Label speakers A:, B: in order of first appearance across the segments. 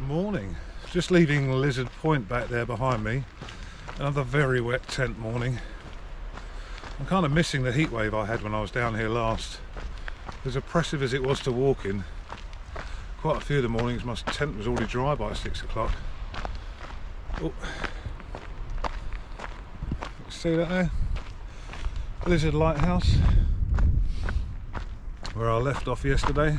A: Morning. Just leaving Lizard Point back there behind me. Another very wet tent morning. I'm kind of missing the heat wave I had when I was down here last. As oppressive as it was to walk in, quite a few of the mornings my tent was already dry by 6 o'clock. Oh. See that there? Lizard Lighthouse, where I left off yesterday.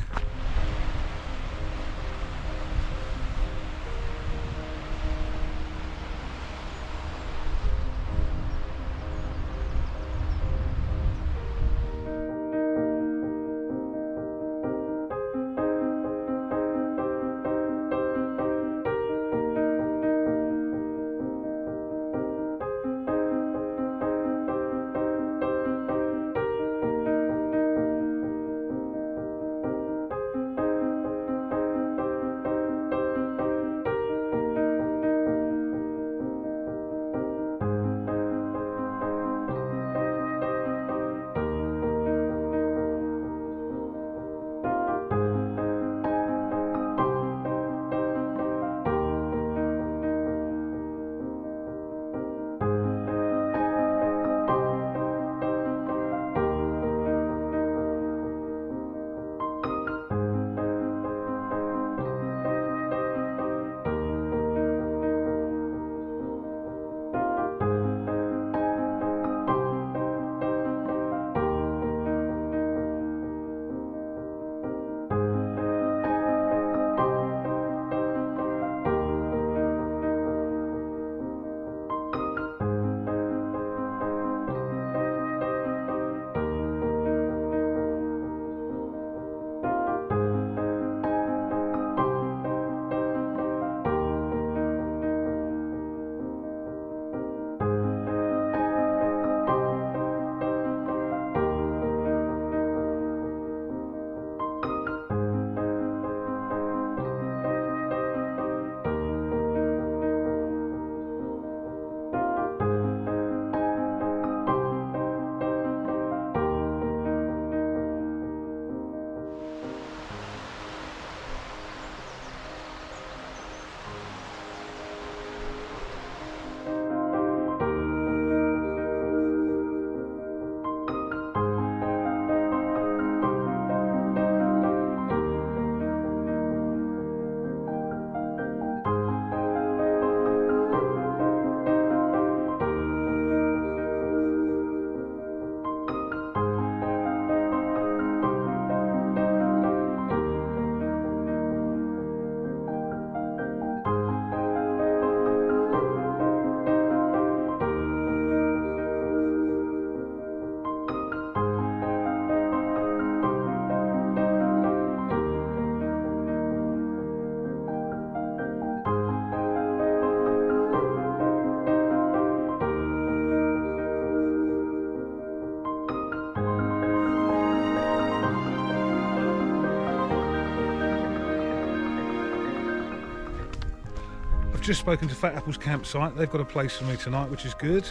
A: I've just spoken to Fat Apple's campsite. They've got a place for me tonight, which is good.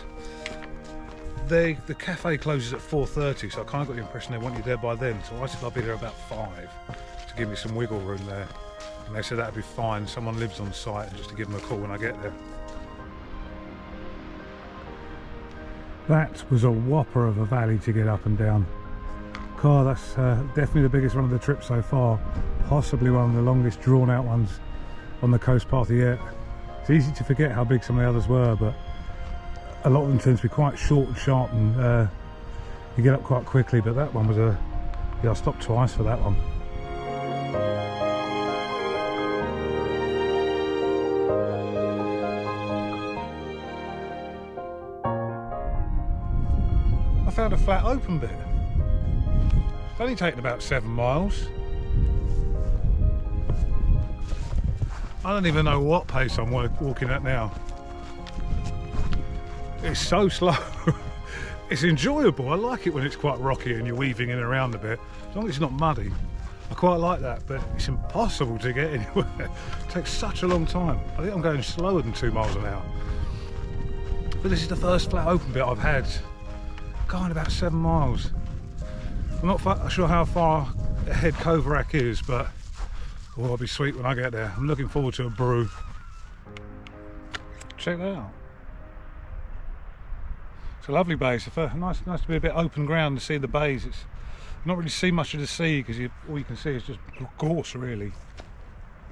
A: The cafe closes at 4:30, so I kind of got the impression they want you there by then. So I said I'll be there about 5 to give me some wiggle room there. And they said that'd be fine. Someone lives on site, and just to give them a call when I get there. That was a whopper of a valley to get up and down. God, that's definitely the biggest one of the trip so far. Possibly one of the longest drawn out ones on the coast path yet. It's easy to forget how big some of the others were, but a lot of them tend to be quite short and sharp, and you get up quite quickly. But that one was yeah, I stopped twice for that one. I found a flat open bit. It's only taken about 7 miles. I don't even know what pace I'm walking at now. It's so slow. It's enjoyable. I like it when it's quite rocky and you're weaving in and around a bit, as long as it's not muddy. I quite like that, but it's impossible to get anywhere. It takes such a long time. I think I'm going slower than 2 miles an hour. But this is the first flat open bit I've had. Going about 7 miles. I'm not sure how far ahead Kovarak is, but Oh, it'll be sweet when I get there. I'm looking forward to a brew. Check that out. It's a lovely bay. It's nice to be a bit open ground to see the bays. It's not really see much of the sea because all you can see is just gorse really.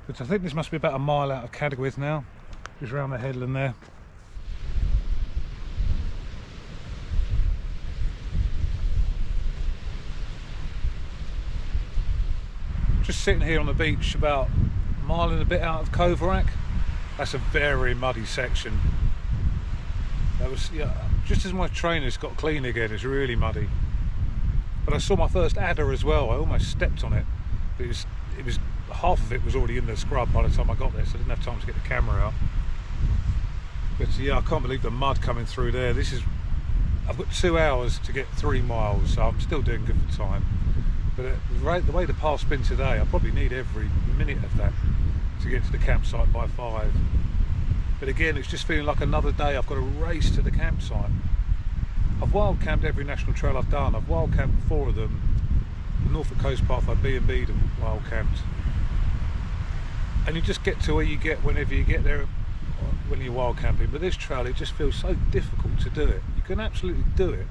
A: But I think this must be about a mile out of Cadgwith now, just round the headland there. Just sitting here on the beach about a mile and a bit out of Coverack. That's a very muddy section. That was, yeah, just as my trainers got clean again, it's really muddy. But I saw my first adder as well. I almost stepped on it. It was half of it was already in the scrub by the time I got there, so I didn't have time to get the camera out. But yeah, I can't believe the mud coming through there. I've got 2 hours to get 3 miles, so I'm still doing good for time. But the way the path's been today, I probably need every minute of that to get to the campsite by 5. But again, it's just feeling like another day. I've got to race to the campsite. I've wild camped every national trail I've done. I've wild camped 4 of them. The Norfolk Coast Path I B&B'd and wild camped. And you just get to where you get whenever you get there when you're wild camping. But this trail, it just feels so difficult to do it. You can absolutely do it,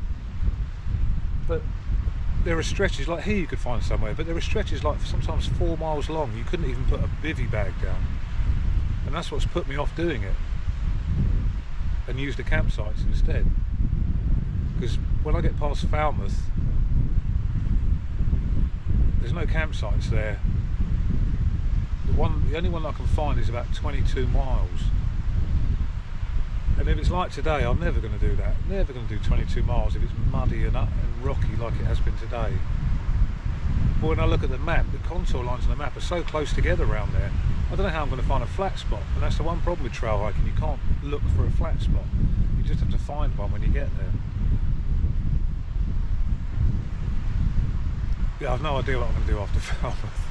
A: but there are stretches like here you could find somewhere, but there are stretches like sometimes 4 miles long. You couldn't even put a bivvy bag down, and that's what's put me off doing it and use the campsites instead. Because when I get past Falmouth, there's no campsites there. The only one I can find is about 22 miles. And if it's like today, I'm never going to do that. Never going to do 22 miles if it's muddy and rocky like it has been today. But when I look at the map, the contour lines on the map are so close together around there. I don't know how I'm going to find a flat spot. And that's the one problem with trail hiking. You can't look for a flat spot. You just have to find one when you get there. Yeah, I've no idea what I'm going to do after Falmouth.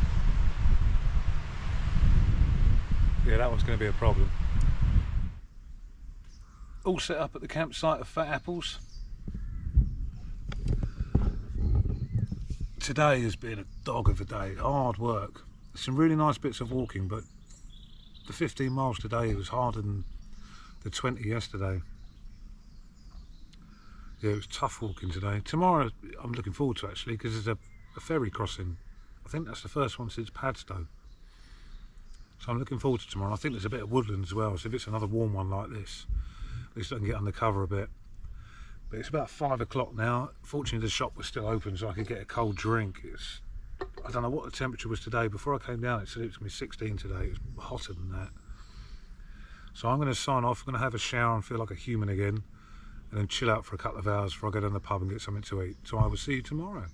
A: Yeah, that one's going to be a problem. All set up at the campsite of Fat Apples. Today has been a dog of a day, hard work. Some really nice bits of walking, but the 15 miles today was harder than the 20 yesterday. Yeah, it was tough walking today. Tomorrow I'm looking forward to actually, because there's a ferry crossing. I think that's the first one since Padstow. So I'm looking forward to tomorrow. I think there's a bit of woodland as well, so if it's another warm one like this, at least I can get under cover a bit. But it's about 5 o'clock now. Fortunately the shop was still open so I could get a cold drink. I don't know what the temperature was today. Before I came down it said it was going to be 16 today. It was hotter than that. So I'm going to sign off. I'm going to have a shower and feel like a human again, and then chill out for a couple of hours before I go down the pub and get something to eat. So I will see you tomorrow.